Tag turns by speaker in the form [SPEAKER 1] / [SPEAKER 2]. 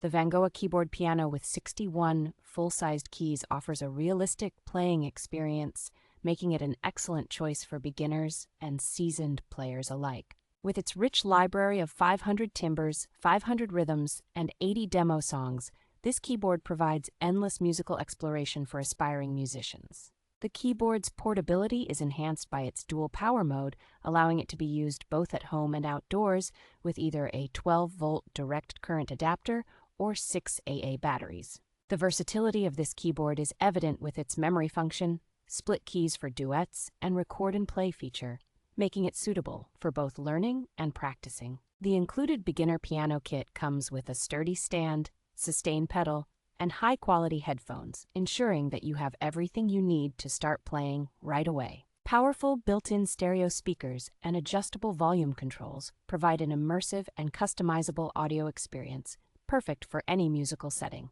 [SPEAKER 1] The Vangoa Keyboard Piano with 61 full-sized keys offers a realistic playing experience, making it an excellent choice for beginners and seasoned players alike. With its rich library of 500 timbres, 500 rhythms, and 80 demo songs, this keyboard provides endless musical exploration for aspiring musicians. The keyboard's portability is enhanced by its dual power mode, allowing it to be used both at home and outdoors with either a 12-volt direct current adapter or 6 AA batteries. The versatility of this keyboard is evident with its memory function, split keys for duets, and record and play feature, making it suitable for both learning and practicing. The included beginner piano kit comes with a sturdy stand, sustain pedal, and high-quality headphones, ensuring that you have everything you need to start playing right away. Powerful built-in stereo speakers and adjustable volume controls provide an immersive and customizable audio experience, perfect for any musical setting.